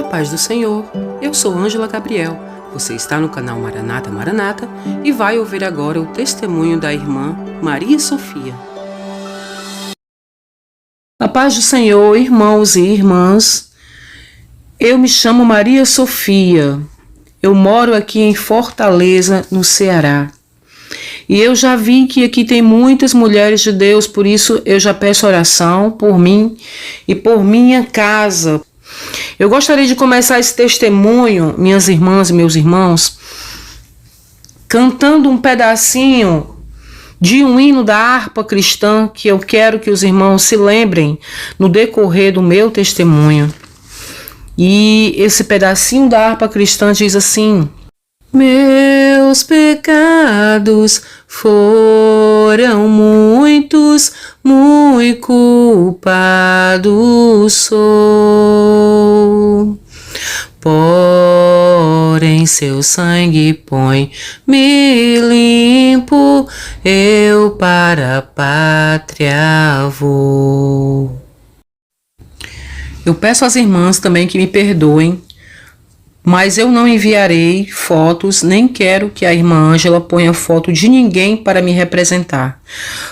A paz do Senhor, eu sou Ângela Gabriel, você está no canal Maranata Maranata e vai ouvir agora o testemunho da irmã Maria Sofia. A paz do Senhor, irmãos e irmãs, eu me chamo Maria Sofia, eu moro aqui em Fortaleza, no Ceará. E eu já vi que aqui tem muitas mulheres de Deus, por isso eu já peço oração por mim e por minha casa. Eu gostaria de começar esse testemunho, minhas irmãs e meus irmãos, cantando um pedacinho de um hino da harpa cristã que eu quero que os irmãos se lembrem no decorrer do meu testemunho. E esse pedacinho da harpa cristã diz assim: meus pecados foram muitos, muito culpado sou. Porém seu sangue põe-me limpo, eu para a pátria vou. Eu peço às irmãs também que me perdoem, mas eu não enviarei fotos, nem quero que a irmã Ângela ponha foto de ninguém para me representar.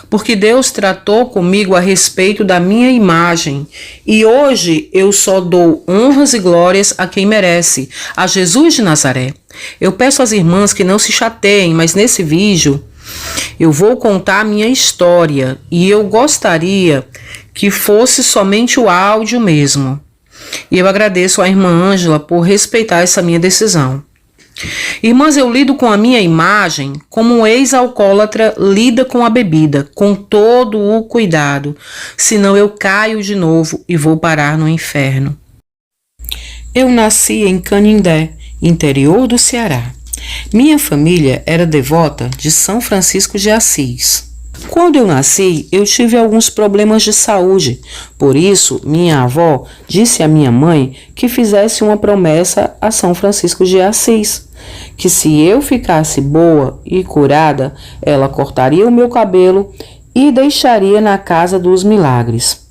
Porque Deus tratou comigo a respeito da minha imagem. E hoje eu só dou honras e glórias a quem merece, a Jesus de Nazaré. Eu peço às irmãs que não se chateiem, mas nesse vídeo eu vou contar a minha história. E eu gostaria que fosse somente o áudio mesmo. E eu agradeço à irmã Ângela por respeitar essa minha decisão. Irmãs, eu lido com a minha imagem como um ex-alcoólatra lida com a bebida, com todo o cuidado, senão eu caio de novo e vou parar no inferno. Eu nasci em Canindé, interior do Ceará. Minha família era devota de São Francisco de Assis. Quando eu nasci, eu tive alguns problemas de saúde. Por isso, minha avó disse à minha mãe que fizesse uma promessa a São Francisco de Assis, que se eu ficasse boa e curada, ela cortaria o meu cabelo e deixaria na Casa dos Milagres.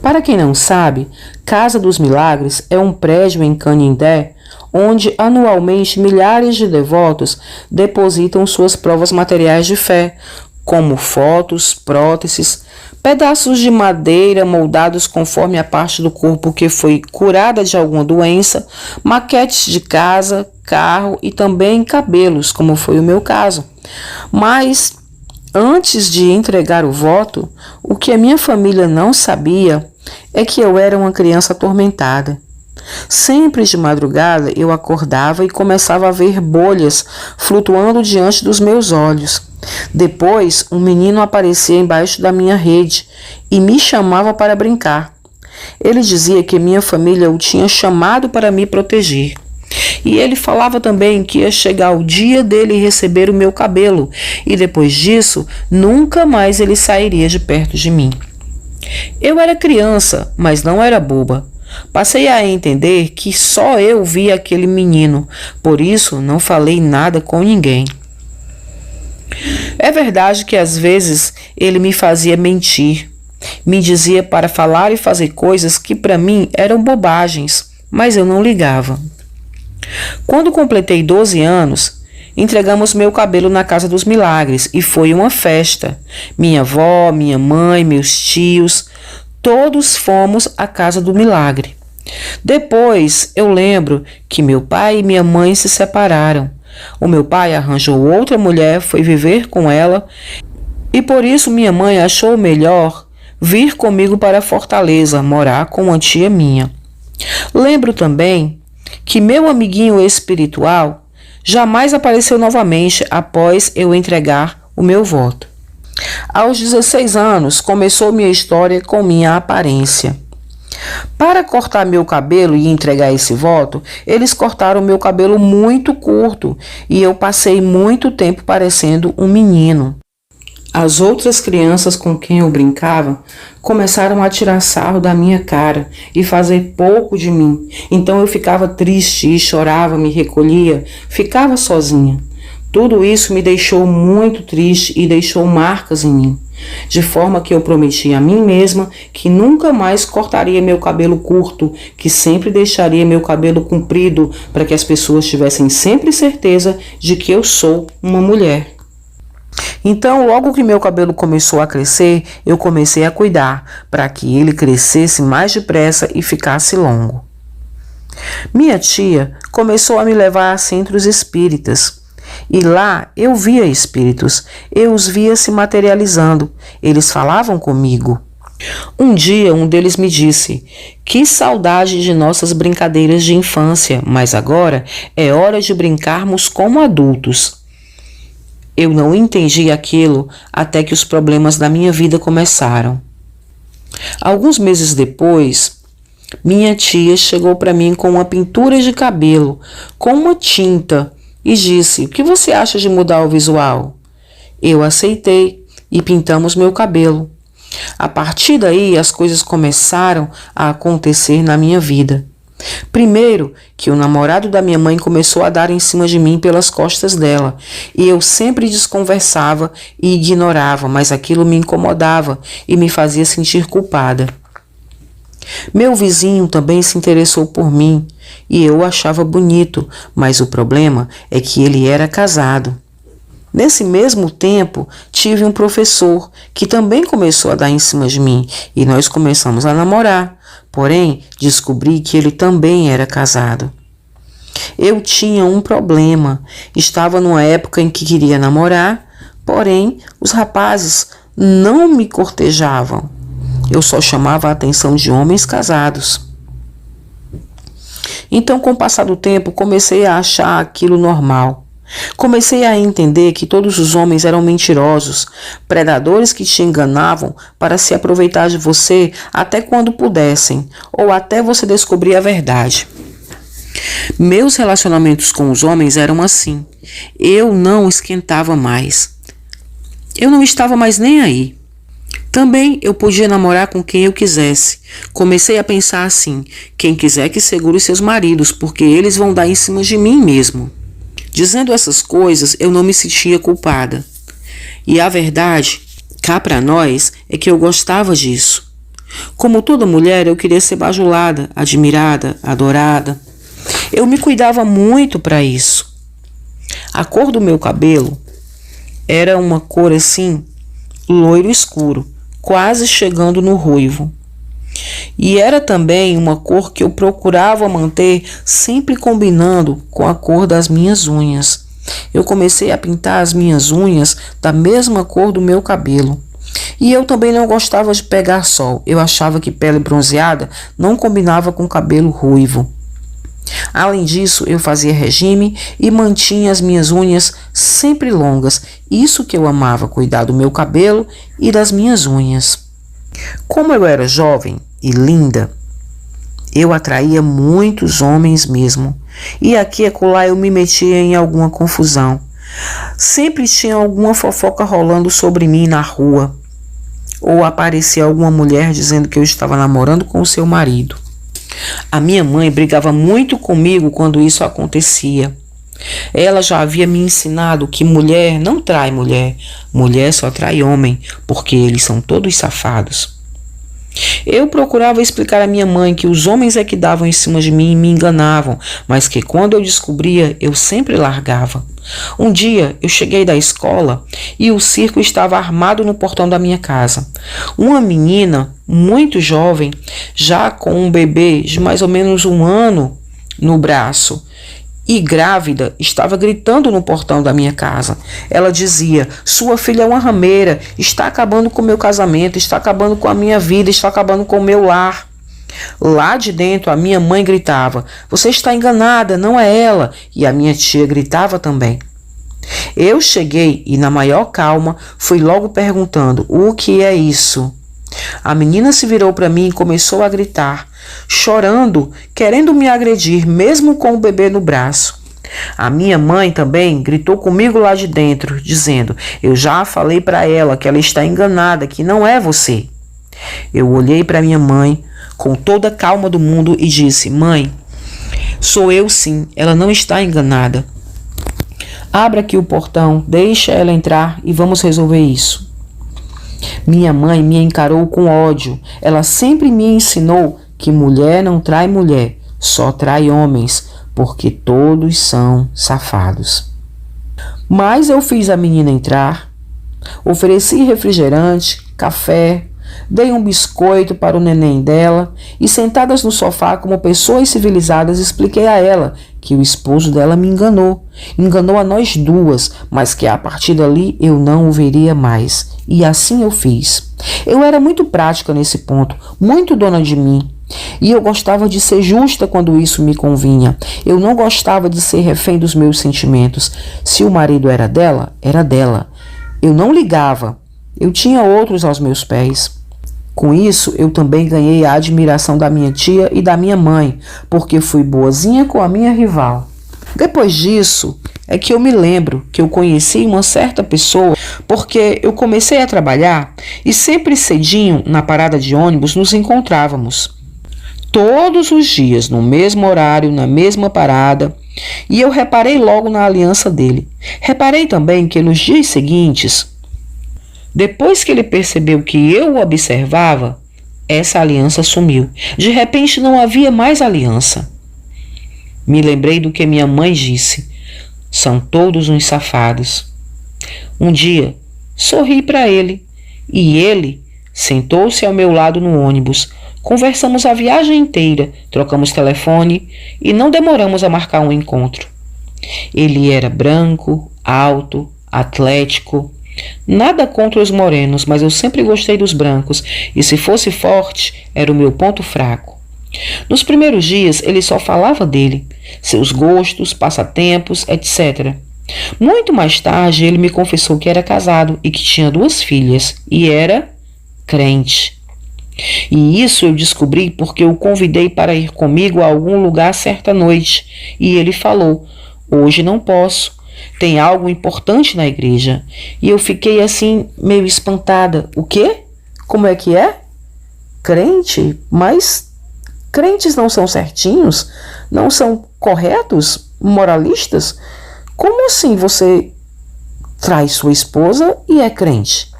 Para quem não sabe, Casa dos Milagres é um prédio em Canindé, onde anualmente milhares de devotos depositam suas provas materiais de fé, como fotos, próteses, pedaços de madeira moldados conforme a parte do corpo que foi curada de alguma doença, maquetes de casa, carro e também cabelos, como foi o meu caso. Mas antes de entregar o voto, o que a minha família não sabia é que eu era uma criança atormentada. Sempre de madrugada eu acordava e começava a ver bolhas flutuando diante dos meus olhos. Depois, um menino aparecia embaixo da minha rede e me chamava para brincar. Ele dizia que minha família o tinha chamado para me proteger. E ele falava também que ia chegar o dia dele receber o meu cabelo e depois disso, nunca mais ele sairia de perto de mim. Eu era criança, mas não era boba. Passei a entender que só eu via aquele menino, por isso não falei nada com ninguém. É verdade que às vezes ele me fazia mentir, me dizia para falar e fazer coisas que para mim eram bobagens, mas eu não ligava. Quando completei 12 anos, entregamos meu cabelo na Casa dos Milagres e foi uma festa. Minha avó, minha mãe, meus tios, todos fomos à Casa do Milagre. Depois eu lembro que meu pai e minha mãe se separaram. O meu pai arranjou outra mulher, foi viver com ela e por isso minha mãe achou melhor vir comigo para Fortaleza, morar com uma tia minha. Lembro também que meu amiguinho espiritual jamais apareceu novamente após eu entregar o meu voto. Aos 16 anos, começou minha história com minha aparência. Para cortar meu cabelo e entregar esse voto, eles cortaram meu cabelo muito curto e eu passei muito tempo parecendo um menino. As outras crianças com quem eu brincava começaram a tirar sarro da minha cara e fazer pouco de mim. Então eu ficava triste e chorava, me recolhia, ficava sozinha. Tudo isso me deixou muito triste e deixou marcas em mim, de forma que eu prometi a mim mesma que nunca mais cortaria meu cabelo curto, que sempre deixaria meu cabelo comprido para que as pessoas tivessem sempre certeza de que eu sou uma mulher. Então, logo que meu cabelo começou a crescer, eu comecei a cuidar para que ele crescesse mais depressa e ficasse longo. Minha tia começou a me levar a centros espíritas. E lá eu via espíritos, eu os via se materializando, eles falavam comigo. Um dia um deles me disse: "Que saudade de nossas brincadeiras de infância, mas agora é hora de brincarmos como adultos." Eu não entendi aquilo até que os problemas da minha vida começaram. Alguns meses depois, minha tia chegou para mim com uma pintura de cabelo, com uma tinta, e disse: "O que você acha de mudar o visual?" Eu aceitei e pintamos meu cabelo. A partir daí, as coisas começaram a acontecer na minha vida. Primeiro, que o namorado da minha mãe começou a dar em cima de mim pelas costas dela, e eu sempre desconversava e ignorava, mas aquilo me incomodava e me fazia sentir culpada. Meu vizinho também se interessou por mim e eu o achava bonito, mas o problema é que ele era casado. Nesse mesmo tempo, tive um professor que também começou a dar em cima de mim e nós começamos a namorar, porém descobri que ele também era casado. Eu tinha um problema, estava numa época em que queria namorar, porém os rapazes não me cortejavam. Eu só chamava a atenção de homens casados. Então, com o passar do tempo, comecei a achar aquilo normal. Comecei a entender que todos os homens eram mentirosos, predadores que te enganavam para se aproveitar de você até quando pudessem, ou até você descobrir a verdade. Meus relacionamentos com os homens eram assim. Eu não esquentava mais. Eu não estava mais nem aí. Também eu podia namorar com quem eu quisesse. Comecei a pensar assim: quem quiser que segure seus maridos, porque eles vão dar em cima de mim mesmo. Dizendo essas coisas, eu não me sentia culpada. E a verdade, cá para nós, é que eu gostava disso. Como toda mulher, eu queria ser bajulada, admirada, adorada. Eu me cuidava muito para isso. A cor do meu cabelo era uma cor assim, loiro escuro, quase chegando no ruivo. E era também uma cor que eu procurava manter sempre combinando com a cor das minhas unhas. Eu comecei a pintar as minhas unhas da mesma cor do meu cabelo. E eu também não gostava de pegar sol. Eu achava que pele bronzeada não combinava com cabelo ruivo. Além disso, eu fazia regime e mantinha as minhas unhas sempre longas. Isso que eu amava, cuidar do meu cabelo e das minhas unhas. Como eu era jovem e linda, eu atraía muitos homens mesmo. E aqui e acolá eu me metia em alguma confusão. Sempre tinha alguma fofoca rolando sobre mim na rua. Ou aparecia alguma mulher dizendo que eu estava namorando com o seu marido. A minha mãe brigava muito comigo quando isso acontecia. Ela já havia me ensinado que mulher não trai mulher, mulher só trai homem, porque eles são todos safados. Eu procurava explicar à minha mãe que os homens é que davam em cima de mim e me enganavam, mas que quando eu descobria, eu sempre largava. Um dia eu cheguei da escola e o circo estava armado no portão da minha casa. Uma menina muito jovem, já com um bebê de mais ou menos 1 ano no braço, e grávida, estava gritando no portão da minha casa. Ela dizia: "Sua filha é uma rameira, está acabando com o meu casamento, está acabando com a minha vida, está acabando com o meu lar." Lá de dentro, a minha mãe gritava: "Você está enganada, não é ela." E a minha tia gritava também. Eu cheguei e, na maior calma, fui logo perguntando: "O que é isso?" A menina se virou para mim e começou a gritar, chorando, querendo me agredir, mesmo com o bebê no braço. A minha mãe também gritou comigo lá de dentro, dizendo: "Eu já falei para ela que ela está enganada, que não é você." Eu olhei para minha mãe com toda a calma do mundo e disse: "Mãe, sou eu sim, ela não está enganada." Abra aqui o portão, deixa ela entrar e vamos resolver isso. Minha mãe me encarou com ódio. Ela sempre me ensinou que mulher não trai mulher, só trai homens, porque todos são safados. Mas eu fiz a menina entrar, ofereci refrigerante, café, dei um biscoito para o neném dela e, sentadas no sofá como pessoas civilizadas, expliquei a ela que o esposo dela me enganou. Enganou a nós duas, mas que a partir dali eu não o veria mais. E assim eu fiz. Eu era muito prática nesse ponto, muito dona de mim. E eu gostava de ser justa quando isso me convinha. Eu não gostava de ser refém dos meus sentimentos. Se o marido era dela, era dela. Eu não ligava. Eu tinha outros aos meus pés. Com isso, eu também ganhei a admiração da minha tia e da minha mãe, porque fui boazinha com a minha rival. Depois disso, é que eu me lembro que eu conheci uma certa pessoa, porque eu comecei a trabalhar e sempre cedinho, na parada de ônibus, nos encontrávamos. Todos os dias, no mesmo horário, na mesma parada, e eu reparei logo na aliança dele. Reparei também que nos dias seguintes, depois que ele percebeu que eu o observava, essa aliança sumiu. De repente não havia mais aliança. Me lembrei do que minha mãe disse. São todos uns safados. Um dia, sorri para ele e ele sentou-se ao meu lado no ônibus. Conversamos a viagem inteira, trocamos telefone e não demoramos a marcar um encontro. Ele era branco, alto, atlético. Nada contra os morenos, mas eu sempre gostei dos brancos e, se fosse forte, era o meu ponto fraco. Nos primeiros dias, ele só falava dele, seus gostos, passatempos, etc. Muito mais tarde, ele me confessou que era casado e que tinha 2 filhas e era crente. E isso eu descobri porque eu convidei para ir comigo a algum lugar certa noite e ele falou: hoje não posso. Tem algo importante na igreja. E eu fiquei assim, meio espantada. O quê? Como é que é? Crente? Mas crentes não são certinhos? Não são corretos? Moralistas? Como assim você trai sua esposa e é crente?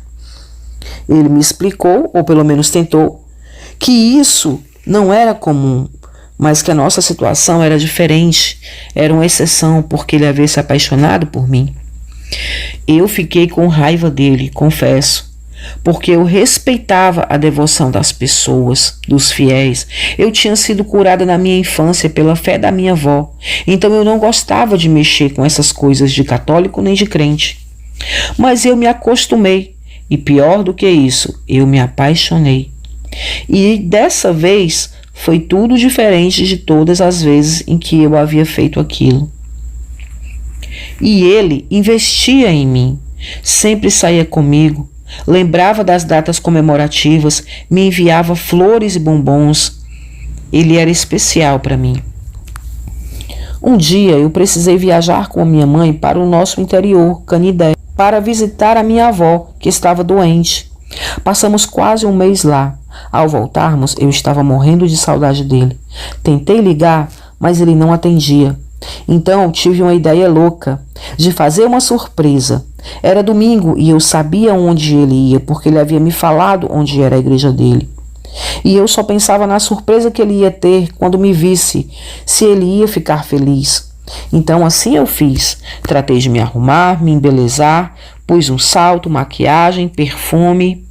Ele me explicou, ou pelo menos tentou, que isso não era comum, mas que a nossa situação era diferente, era uma exceção porque ele havia se apaixonado por mim. Eu fiquei com raiva dele, confesso, porque eu respeitava a devoção das pessoas, dos fiéis. Eu tinha sido curada na minha infância pela fé da minha avó, então eu não gostava de mexer com essas coisas de católico nem de crente. Mas eu me acostumei, e pior do que isso, eu me apaixonei. E dessa vez foi tudo diferente de todas as vezes em que eu havia feito aquilo. E ele investia em mim, sempre saía comigo, lembrava das datas comemorativas, me enviava flores e bombons. Ele era especial para mim. Um dia eu precisei viajar com a minha mãe para o nosso interior, Canidé, para visitar a minha avó, que estava doente. Passamos quase um mês lá. Ao voltarmos, eu estava morrendo de saudade dele. Tentei ligar, mas ele não atendia. Então tive uma ideia louca de fazer uma surpresa. Era domingo e eu sabia onde ele ia, porque ele havia me falado onde era a igreja dele. E eu só pensava na surpresa que ele ia ter quando me visse, se ele ia ficar feliz. Então assim eu fiz. Tratei de me arrumar, me embelezar, pus um salto, maquiagem, perfume.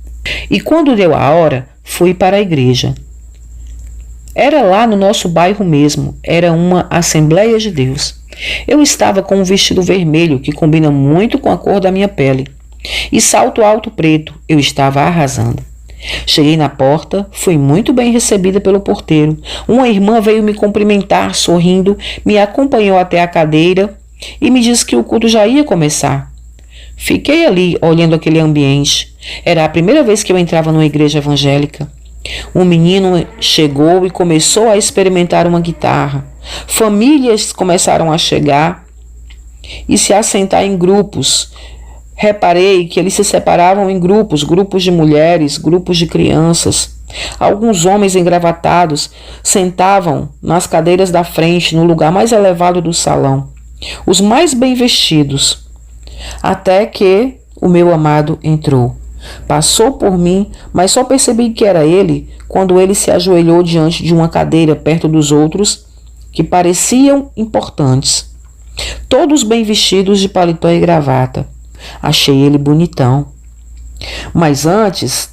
E quando deu a hora, fui para a igreja. Era lá no nosso bairro mesmo, era uma Assembleia de Deus. Eu estava com um vestido vermelho que combina muito com a cor da minha pele e salto alto preto, eu estava arrasando. Cheguei na porta, fui muito bem recebida pelo porteiro. Uma irmã veio me cumprimentar, sorrindo, me acompanhou até a cadeira e me disse que o culto já ia começar. Fiquei ali, olhando aquele ambiente. Era a primeira vez que eu entrava numa igreja evangélica. Um menino chegou e começou a experimentar uma guitarra. Famílias começaram a chegar e se assentar em grupos. Reparei que eles se separavam em grupos, grupos de mulheres, grupos de crianças. Alguns homens engravatados sentavam nas cadeiras da frente, no lugar mais elevado do salão. os mais bem vestidos, até que o meu amado entrou. Passou por mim, mas só percebi que era ele quando ele se ajoelhou diante de uma cadeira perto dos outros que pareciam importantes, todos bem vestidos de paletó e gravata. Achei ele bonitão. Mas antes,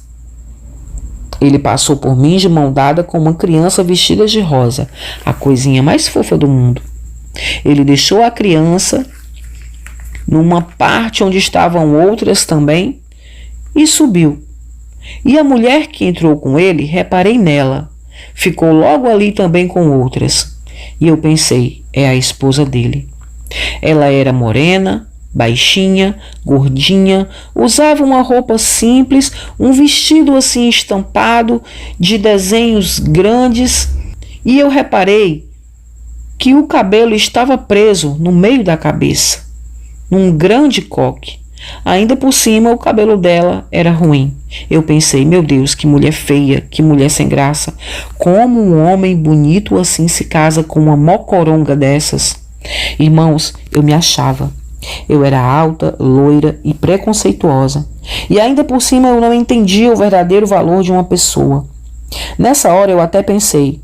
ele passou por mim de mão dada com uma criança vestida de rosa, a coisinha mais fofa do mundo. Ele deixou a criança numa parte onde estavam outras também e subiu. E a mulher que entrou com ele, reparei nela. Ficou logo ali também com outras. E eu pensei, é a esposa dele. Ela era morena, baixinha, gordinha, usava uma roupa simples, um vestido assim estampado, de desenhos grandes, e eu reparei que o cabelo estava preso no meio da cabeça, num grande coque. Ainda por cima, o cabelo dela era ruim. Eu pensei, meu Deus, que mulher feia, que mulher sem graça. Como um homem bonito assim se casa com uma mocoronga dessas? Irmãos, eu me achava. Eu era alta, loira e preconceituosa. E ainda por cima eu não entendia o verdadeiro valor de uma pessoa. Nessa hora eu até pensei,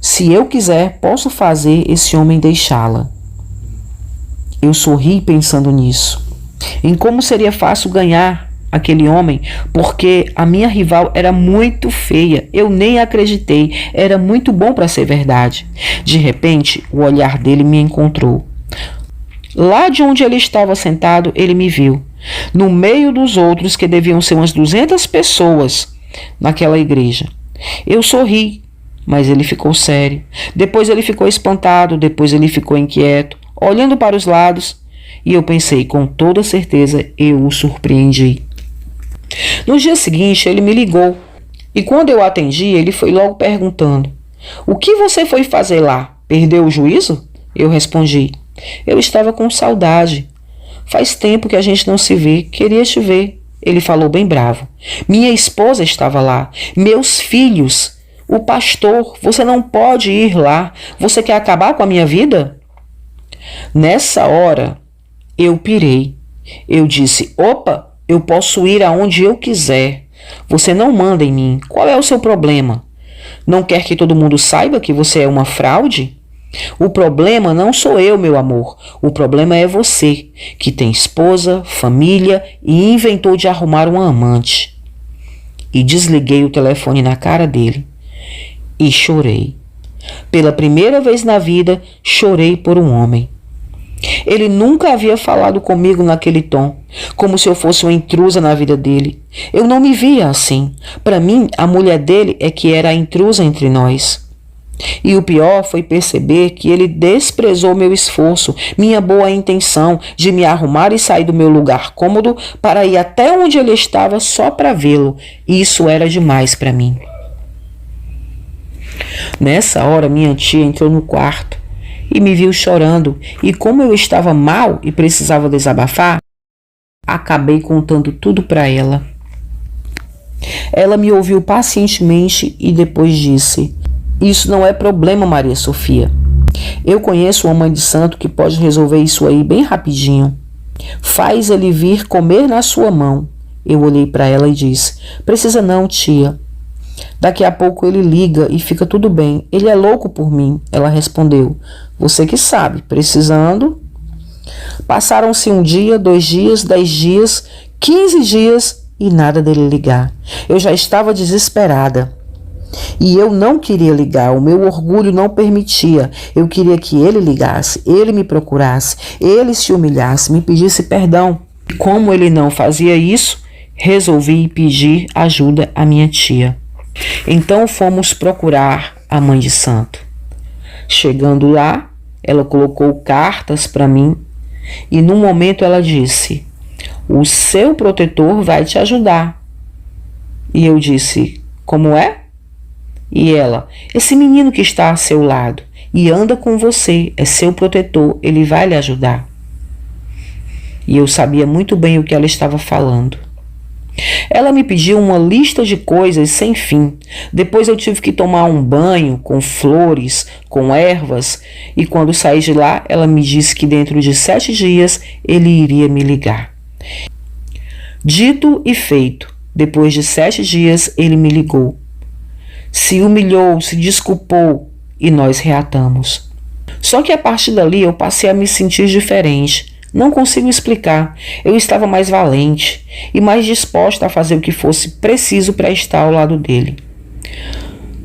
se eu quiser, posso fazer esse homem deixá-la. Eu sorri pensando nisso, em como seria fácil ganhar aquele homem, porque a minha rival era muito feia. Eu nem acreditei, era muito bom para ser verdade. De repente, o olhar dele me encontrou. Lá de onde ele estava sentado, ele me viu, no meio dos outros que deviam ser umas 200 pessoas naquela igreja. Eu sorri, mas ele ficou sério. Depois ele ficou espantado, depois ele ficou inquieto, olhando para os lados, e eu pensei, com toda certeza eu o surpreendi. No dia seguinte, ele me ligou, e quando eu atendi, ele foi logo perguntando, o que você foi fazer lá? Perdeu o juízo? Eu respondi, eu estava com saudade. Faz tempo que a gente não se vê, queria te ver. Ele falou bem bravo. Minha esposa estava lá, meus filhos, o pastor, você não pode ir lá. Você quer acabar com a minha vida? Nessa hora, eu pirei. Eu disse, opa, eu posso ir aonde eu quiser. Você não manda em mim. Qual é o seu problema? Não quer que todo mundo saiba que você é uma fraude? O problema não sou eu, meu amor. O problema é você, que tem esposa, família e inventou de arrumar uma amante. E desliguei o telefone na cara dele. E chorei. Pela primeira vez na vida, chorei por um homem. Ele nunca havia falado comigo naquele tom, como se eu fosse uma intrusa na vida dele. Eu não me via assim. Para mim, a mulher dele é que era a intrusa entre nós. E o pior foi perceber que ele desprezou meu esforço, minha boa intenção de me arrumar e sair do meu lugar cômodo para ir até onde ele estava só para vê-lo. Isso era demais para mim. Nessa hora, minha tia entrou no quarto e me viu chorando, e como eu estava mal e precisava desabafar, acabei contando tudo para ela. Ela me ouviu pacientemente e depois disse, isso não é problema, Maria Sofia. Eu conheço uma mãe de santo que pode resolver isso aí bem rapidinho. Faz ele vir comer na sua mão. Eu olhei para ela e disse, precisa não, tia. Daqui a pouco ele liga e fica tudo bem. Ele é louco por mim. Ela respondeu, você que sabe, precisando. Passaram-se 1 dia, 2 dias, 10 dias, 15 dias e nada dele ligar. Eu já estava desesperada. E eu não queria ligar, o meu orgulho não permitia. Eu queria que ele ligasse, ele me procurasse, ele se humilhasse, me pedisse perdão. E como ele não fazia isso, resolvi pedir ajuda à minha tia. Então fomos procurar a mãe de santo. Chegando lá, ela colocou cartas para mim e num momento ela disse, o seu protetor vai te ajudar. E eu disse, como é? E ela, esse menino que está a seu lado e anda com você, é seu protetor, ele vai lhe ajudar. E eu sabia muito bem o que ela estava falando. Ela me pediu uma lista de coisas sem fim. Depois eu tive que tomar um banho com flores, com ervas, e quando saí de lá, ela me disse que dentro de 7 dias ele iria me ligar. Dito e feito, depois de 7 dias ele me ligou. Se humilhou, se desculpou e nós reatamos. Só que a partir dali eu passei a me sentir diferente. Não consigo explicar. Eu estava mais valente e mais disposta a fazer o que fosse preciso para estar ao lado dele.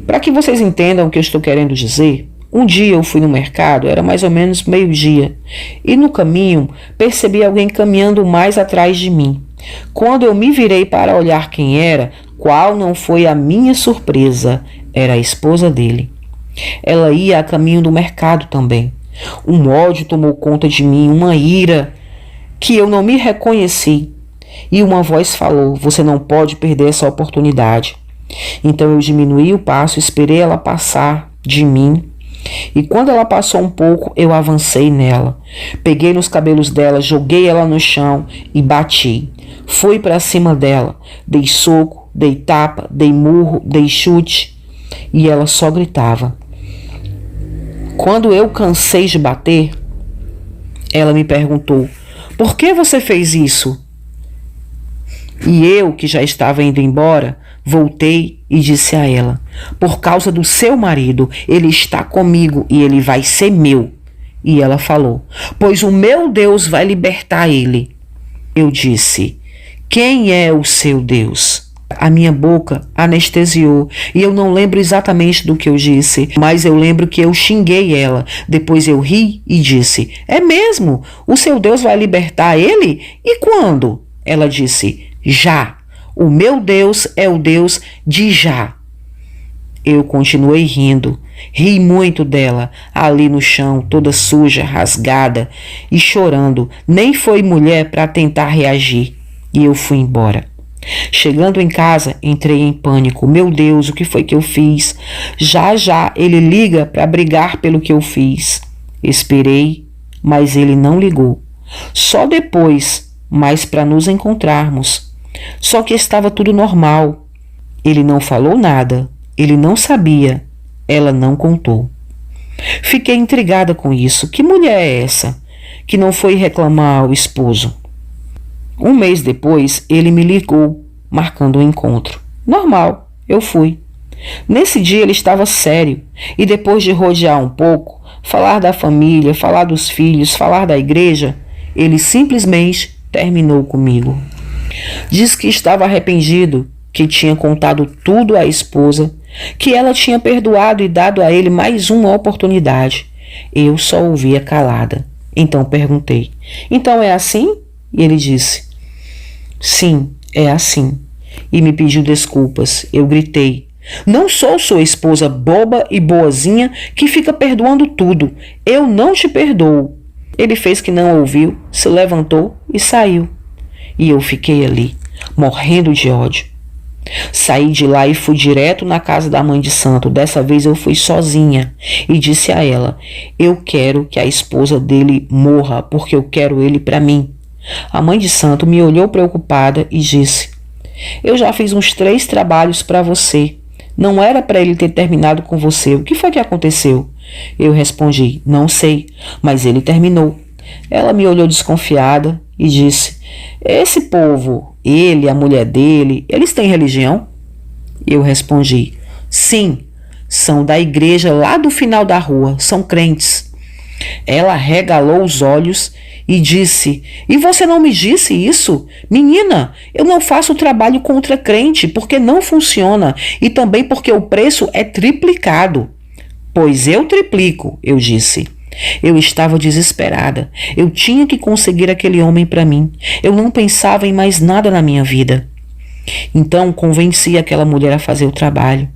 Para que vocês entendam o que eu estou querendo dizer, um dia eu fui no mercado, era mais ou menos meio-dia, e no caminho percebi alguém caminhando mais atrás de mim. Quando eu me virei para olhar quem era, qual não foi a minha surpresa? Era a esposa dele. Ela ia a caminho do mercado também. Um ódio tomou conta de mim, uma ira, que eu não me reconheci. E uma voz falou: você não pode perder essa oportunidade. Então eu diminuí o passo, esperei ela passar de mim. E quando ela passou um pouco, eu avancei nela. Peguei nos cabelos dela, joguei ela no chão e bati. Fui para cima dela. Dei soco, dei tapa, dei murro, dei chute. E ela só gritava. Quando eu cansei de bater, ela me perguntou: por que você fez isso? E eu, que já estava indo embora, voltei e disse a ela: por causa do seu marido, ele está comigo e ele vai ser meu. E ela falou: pois o meu Deus vai libertar ele. Eu disse: quem é o seu Deus? A minha boca anestesiou e eu não lembro exatamente do que eu disse, mas eu lembro que eu xinguei ela. Depois eu ri e disse: é mesmo? O seu Deus vai libertar ele? E quando? Ela disse: já. O meu Deus é o Deus de já. Eu continuei rindo. Ri muito dela, ali no chão, toda suja, rasgada e chorando. Nem foi mulher para tentar reagir. E eu fui embora. Chegando em casa, entrei em pânico. Meu Deus, o que foi que eu fiz? Já ele liga para brigar pelo que eu fiz. Esperei, mas ele não ligou. Só depois, mas para nos encontrarmos. Só que estava tudo normal. Ele não falou nada. Ele não sabia. Ela não contou. Fiquei intrigada com isso. Que mulher é essa que não foi reclamar ao esposo? Um mês depois, ele me ligou, marcando um encontro. Normal, eu fui. Nesse dia ele estava sério, e depois de rodear um pouco, falar da família, falar dos filhos, falar da igreja, ele simplesmente terminou comigo. Diz que estava arrependido, que tinha contado tudo à esposa, que ela tinha perdoado e dado a ele mais uma oportunidade. Eu só ouvia calada. Então perguntei: então é assim? E ele disse: sim, é assim. E me pediu desculpas. Eu gritei: não sou sua esposa boba e boazinha que fica perdoando tudo. Eu não te perdoo. Ele fez que não ouviu, se levantou e saiu. E eu fiquei ali, morrendo de ódio. Saí de lá e fui direto na casa da mãe de santo. Dessa vez eu fui sozinha e disse a ela: eu quero que a esposa dele morra, porque eu quero ele para mim. A mãe de santo me olhou preocupada e disse: eu já fiz uns 3 trabalhos para você. Não era para ele ter terminado com você. O que foi que aconteceu? Eu respondi: não sei, mas ele terminou. Ela me olhou desconfiada e disse: esse povo, ele, a mulher dele, eles têm religião? Eu respondi: sim, são da igreja lá do final da rua, são crentes. Ela regalou os olhos e disse: e você não me disse isso? Menina, eu não faço trabalho contra crente porque não funciona e também porque o preço é triplicado. Pois eu triplico, eu disse. Eu estava desesperada. Eu tinha que conseguir aquele homem para mim. Eu não pensava em mais nada na minha vida. Então convenci aquela mulher a fazer o trabalho.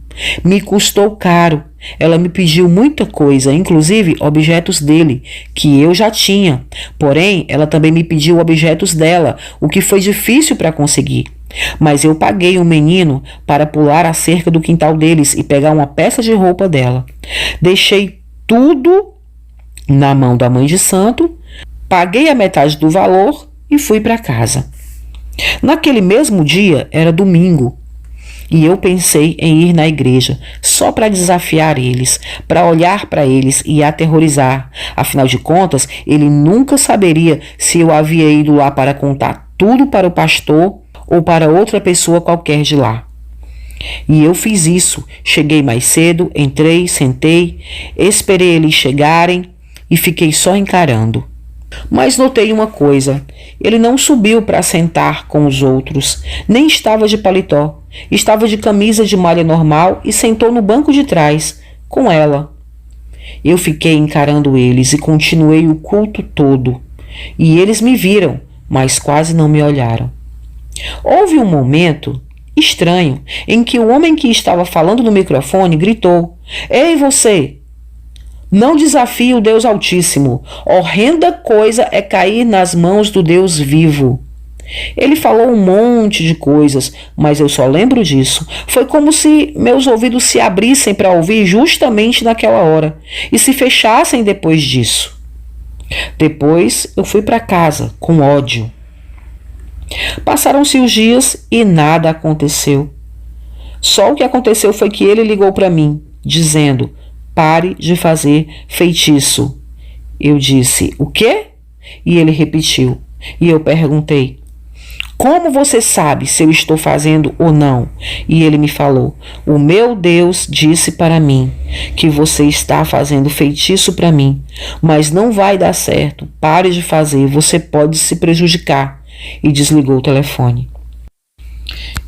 Me custou caro. Ela me pediu muita coisa, inclusive objetos dele, que eu já tinha. Porém, ela também me pediu objetos dela, o que foi difícil para conseguir. Mas eu paguei um menino para pular a cerca do quintal deles e pegar uma peça de roupa dela. Deixei tudo na mão da mãe de santo, paguei a metade do valor e fui para casa. Naquele mesmo dia era domingo e eu pensei em ir na igreja só para desafiar eles, para olhar para eles e aterrorizar. Afinal de contas, ele nunca saberia se eu havia ido lá para contar tudo para o pastor ou para outra pessoa qualquer de lá. E eu fiz isso. Cheguei mais cedo, entrei, sentei, esperei eles chegarem e fiquei só encarando. Mas notei uma coisa: ele não subiu para sentar com os outros, nem estava de paletó. Estava de camisa de malha normal e sentou no banco de trás, com ela. Eu fiquei encarando eles e continuei o culto todo. E eles me viram, mas quase não me olharam. Houve um momento estranho em que o homem que estava falando no microfone gritou: "Ei, você! Não desafie o Deus Altíssimo. Horrenda coisa é cair nas mãos do Deus vivo." Ele falou um monte de coisas, mas eu só lembro disso. Foi como se meus ouvidos se abrissem para ouvir justamente naquela hora e se fechassem depois disso. Depois eu fui para casa com ódio. Passaram-se os dias e nada aconteceu. Só o que aconteceu foi que ele ligou para mim, dizendo: "Pare de fazer feitiço." Eu disse: "O quê?" E ele repetiu. E eu perguntei: "Como você sabe se eu estou fazendo ou não?" E ele me falou: "O meu Deus disse para mim que você está fazendo feitiço para mim, mas não vai dar certo. Pare de fazer, você pode se prejudicar." E desligou o telefone.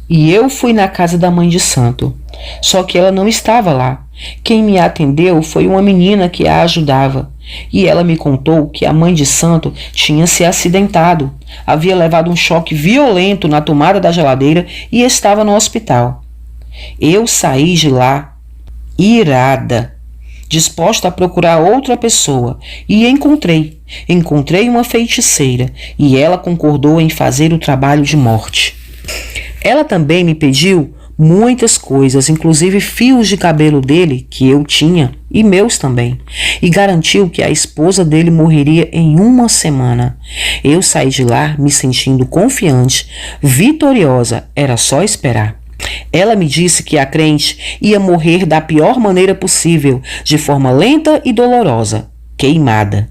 E eu fui na casa da mãe de santo, só que ela não estava lá. Quem me atendeu foi uma menina que a ajudava, e ela me contou que a mãe de santo tinha se acidentado, havia levado um choque violento na tomada da geladeira e estava no hospital. Eu saí de lá irada, disposta a procurar outra pessoa, e encontrei uma feiticeira, e ela concordou em fazer o trabalho de morte. Ela também me pediu muitas coisas, inclusive fios de cabelo dele, que eu tinha, e meus também, e garantiu que a esposa dele morreria em uma semana. Eu saí de lá me sentindo confiante, vitoriosa, era só esperar. Ela me disse que a crente ia morrer da pior maneira possível, de forma lenta e dolorosa, queimada.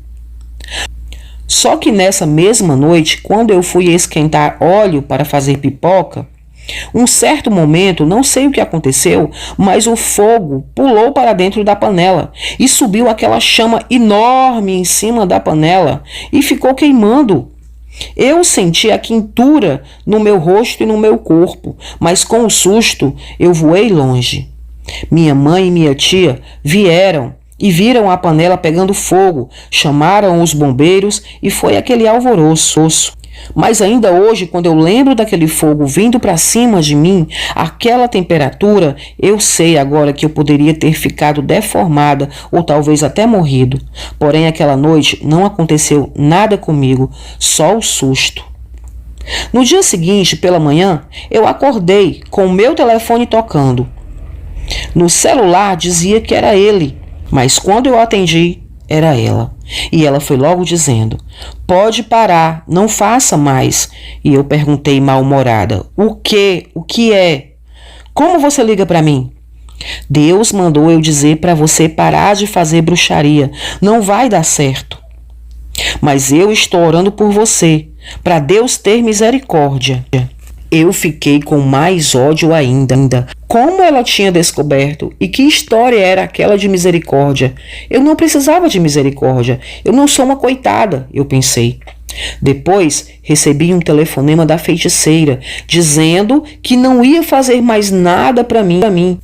Só que nessa mesma noite, quando eu fui esquentar óleo para fazer pipoca, um certo momento, não sei o que aconteceu, mas o fogo pulou para dentro da panela e subiu aquela chama enorme em cima da panela e ficou queimando. Eu senti a quentura no meu rosto e no meu corpo, mas com o susto eu voei longe. Minha mãe e minha tia vieram e viram a panela pegando fogo, chamaram os bombeiros e foi aquele alvoroço. Mas ainda hoje, quando eu lembro daquele fogo vindo para cima de mim, aquela temperatura, eu sei agora que eu poderia ter ficado deformada ou talvez até morrido. Porém, aquela noite não aconteceu nada comigo, só o susto. No dia seguinte, pela manhã, eu acordei com o meu telefone tocando. No celular dizia que era ele, mas quando eu atendi, era ela. E ela foi logo dizendo: "Pode parar, não faça mais." E eu perguntei mal-humorada: "O quê? O que é? Como você liga para mim?" "Deus mandou eu dizer para você parar de fazer bruxaria. Não vai dar certo." "Mas eu estou orando por você, para Deus ter misericórdia." Eu fiquei com mais ódio ainda. Como ela tinha descoberto e que história era aquela de misericórdia? Eu não precisava de misericórdia. Eu não sou uma coitada, eu pensei. Depois recebi um telefonema da feiticeira dizendo que não ia fazer mais nada para mim,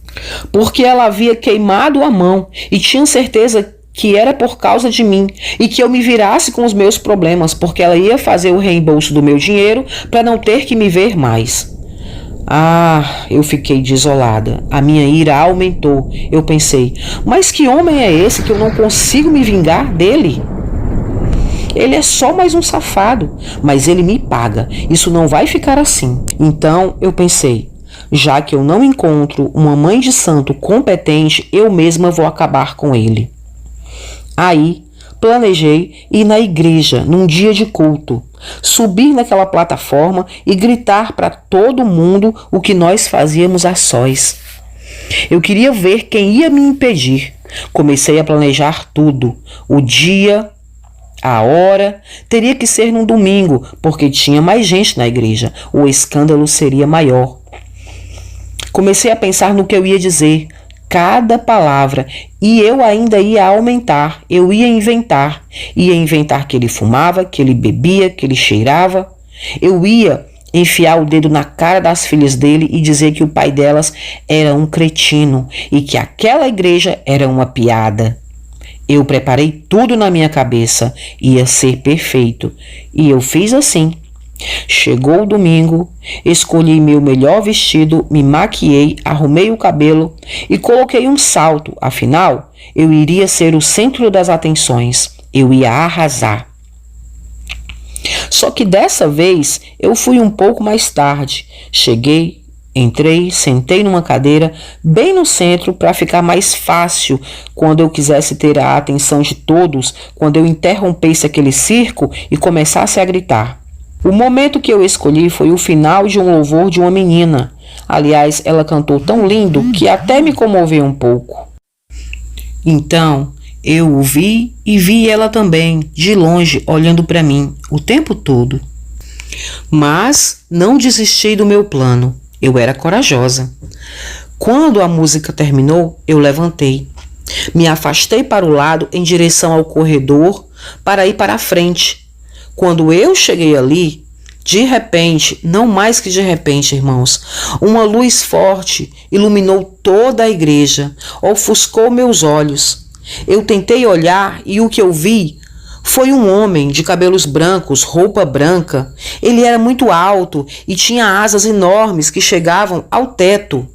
porque ela havia queimado a mão e tinha certeza que era por causa de mim e que eu me virasse com os meus problemas, porque ela ia fazer o reembolso do meu dinheiro para não ter que me ver mais. Eu fiquei desolada. A minha ira aumentou. Eu pensei: mas que homem é esse que eu não consigo me vingar dele? Ele é só mais um safado, mas ele me paga. Isso não vai ficar assim. Então eu pensei: já que eu não encontro uma mãe de santo competente, eu mesma vou acabar com ele. Aí, planejei ir na igreja num dia de culto, subir naquela plataforma e gritar para todo mundo o que nós fazíamos a sós. Eu queria ver quem ia me impedir. Comecei a planejar tudo. O dia, a hora, teria que ser num domingo, porque tinha mais gente na igreja. O escândalo seria maior. Comecei a pensar no que eu ia dizer, cada palavra, e eu ainda ia aumentar, eu ia inventar que ele fumava, que ele bebia, que ele cheirava. Eu ia enfiar o dedo na cara das filhas dele e dizer que o pai delas era um cretino e que aquela igreja era uma piada. Eu preparei tudo na minha cabeça, ia ser perfeito, e eu fiz assim. Chegou o domingo, escolhi meu melhor vestido, me maquiei, arrumei o cabelo e coloquei um salto. Afinal, eu iria ser o centro das atenções, eu ia arrasar. Só que dessa vez eu fui um pouco mais tarde. Cheguei, entrei, sentei numa cadeira bem no centro para ficar mais fácil quando eu quisesse ter a atenção de todos, quando eu interrompesse aquele circo e começasse a gritar. O momento que eu escolhi foi o final de um louvor de uma menina. Aliás, ela cantou tão lindo que até me comoveu um pouco. Então, eu o vi e vi ela também, de longe, olhando para mim, o tempo todo. Mas não desisti do meu plano. Eu era corajosa. Quando a música terminou, eu levantei. Me afastei para o lado em direção ao corredor para ir para a frente. Quando eu cheguei ali, de repente, não mais que de repente, irmãos, uma luz forte iluminou toda a igreja, ofuscou meus olhos. Eu tentei olhar e o que eu vi foi um homem de cabelos brancos, roupa branca. Ele era muito alto e tinha asas enormes que chegavam ao teto.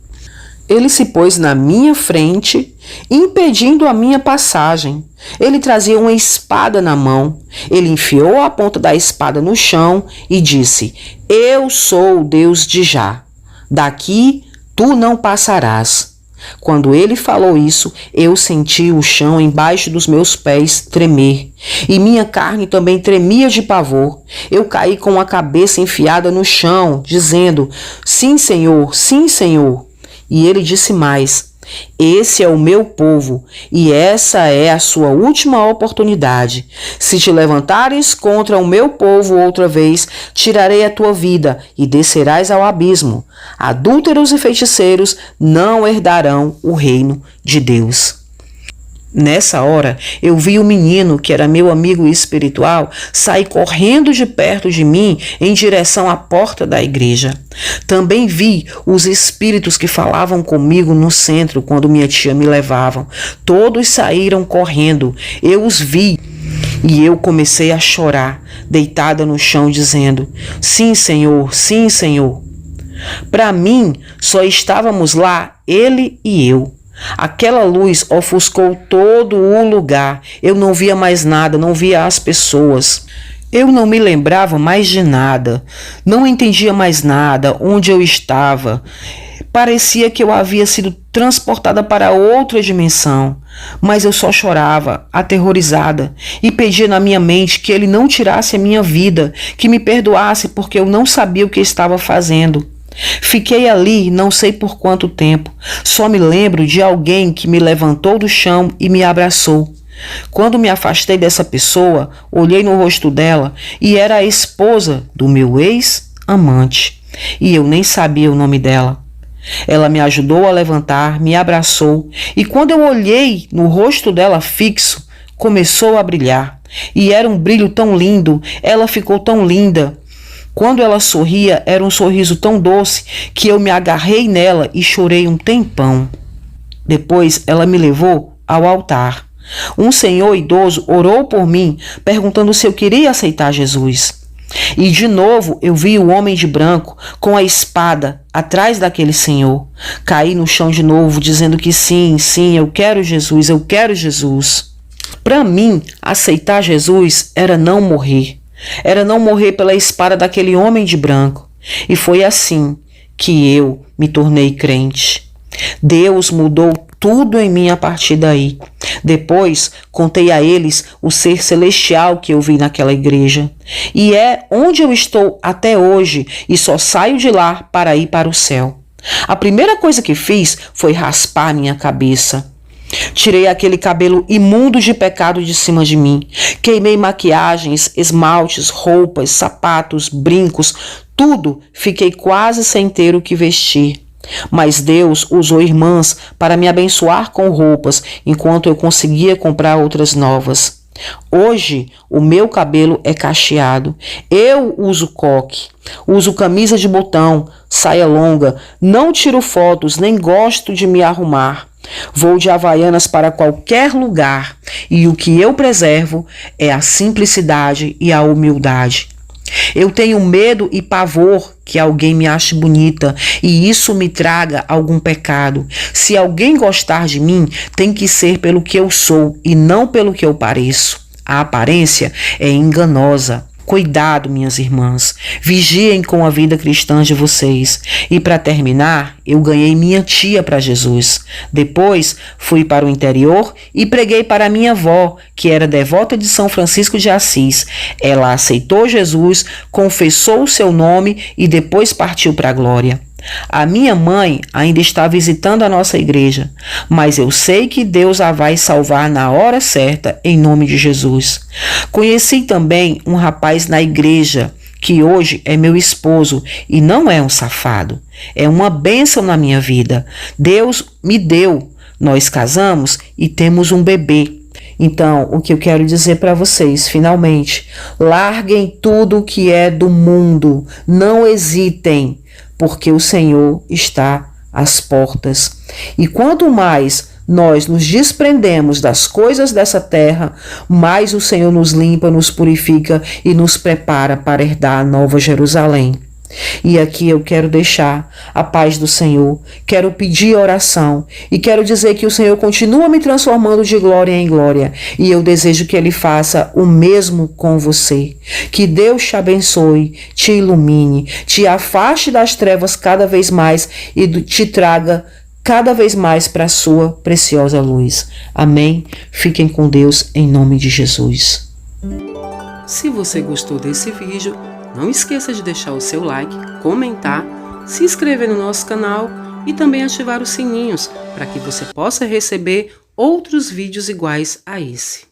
Ele se pôs na minha frente, impedindo a minha passagem. Ele trazia uma espada na mão. Ele enfiou a ponta da espada no chão e disse: Eu sou o Deus de Já. Daqui tu não passarás. Quando ele falou isso, eu senti o chão embaixo dos meus pés tremer. E minha carne também tremia de pavor. Eu caí com a cabeça enfiada no chão, dizendo: Sim, Senhor, sim, Senhor. E ele disse mais: Esse é o meu povo, e essa é a sua última oportunidade. Se te levantares contra o meu povo outra vez, tirarei a tua vida e descerás ao abismo. Adúlteros e feiticeiros não herdarão o reino de Deus. Nessa hora, eu vi o menino, que era meu amigo espiritual, sair correndo de perto de mim em direção à porta da igreja. Também vi os espíritos que falavam comigo no centro quando minha tia me levava. Todos saíram correndo. Eu os vi e eu comecei a chorar, deitada no chão, dizendo: Sim, Senhor, sim, Senhor. Para mim, só estávamos lá, ele e eu. Aquela luz ofuscou todo o lugar. Eu não via mais nada, não via as pessoas. Eu não me lembrava mais de nada. Não entendia mais nada, onde eu estava. Parecia que eu havia sido transportada para outra dimensão. Mas eu só chorava, aterrorizada, e pedia na minha mente que ele não tirasse a minha vida, que me perdoasse porque eu não sabia o que estava fazendo. Fiquei ali não sei por quanto tempo. Só me lembro de alguém que me levantou do chão e me abraçou. Quando me afastei dessa pessoa, olhei no rosto dela e era a esposa do meu ex-amante. E eu nem sabia o nome dela. Ela me ajudou a levantar, me abraçou e quando eu olhei no rosto dela fixo, começou a brilhar. E era um brilho tão lindo, ela ficou tão linda. Quando ela sorria, era um sorriso tão doce que eu me agarrei nela e chorei um tempão. Depois ela me levou ao altar. Um senhor idoso orou por mim, perguntando se eu queria aceitar Jesus. E de novo eu vi o homem de branco com a espada atrás daquele senhor. Caí no chão de novo, dizendo que sim, sim, eu quero Jesus, eu quero Jesus. Para mim, aceitar Jesus era não morrer. Era não morrer pela espada daquele homem de branco. E foi assim que eu me tornei crente. Deus mudou tudo em mim a partir daí. Depois, contei a eles o ser celestial que eu vi naquela igreja. E é onde eu estou até hoje e só saio de lá para ir para o céu. A primeira coisa que fiz foi raspar minha cabeça. Tirei aquele cabelo imundo de pecado de cima de mim. Queimei maquiagens, esmaltes, roupas, sapatos, brincos, tudo. Fiquei quase sem ter o que vestir. Mas Deus usou irmãs para me abençoar com roupas, enquanto eu conseguia comprar outras novas. Hoje, o meu cabelo é cacheado. Eu uso coque, uso camisa de botão, saia longa, não tiro fotos, nem gosto de me arrumar. Vou de Havaianas para qualquer lugar e o que eu preservo é a simplicidade e a humildade. Eu tenho medo e pavor que alguém me ache bonita e isso me traga algum pecado. Se alguém gostar de mim, tem que ser pelo que eu sou e não pelo que eu pareço. A aparência é enganosa. Cuidado, minhas irmãs, vigiem com a vida cristã de vocês. E para terminar, eu ganhei minha tia para Jesus. Depois, fui para o interior e preguei para minha avó, que era devota de São Francisco de Assis. Ela aceitou Jesus, confessou o seu nome e depois partiu para a glória. A minha mãe ainda está visitando a nossa igreja, mas eu sei que Deus a vai salvar na hora certa, em nome de Jesus. Conheci também um rapaz na igreja, que hoje é meu esposo e não é um safado. É uma bênção na minha vida. Deus me deu. Nós casamos e temos um bebê. Então, o que eu quero dizer para vocês, finalmente, larguem tudo que é do mundo. Não hesitem, porque o Senhor está às portas. E quanto mais nós nos desprendemos das coisas dessa terra, mais o Senhor nos limpa, nos purifica e nos prepara para herdar a nova Jerusalém. E aqui eu quero deixar a paz do Senhor, quero pedir oração e quero dizer que o Senhor continua me transformando de glória em glória e eu desejo que Ele faça o mesmo com você. Que Deus te abençoe, te ilumine, te afaste das trevas cada vez mais e te traga cada vez mais para a sua preciosa luz. Amém? Fiquem com Deus em nome de Jesus. Se você gostou desse vídeo, não esqueça de deixar o seu like, comentar, se inscrever no nosso canal e também ativar os sininhos para que você possa receber outros vídeos iguais a esse.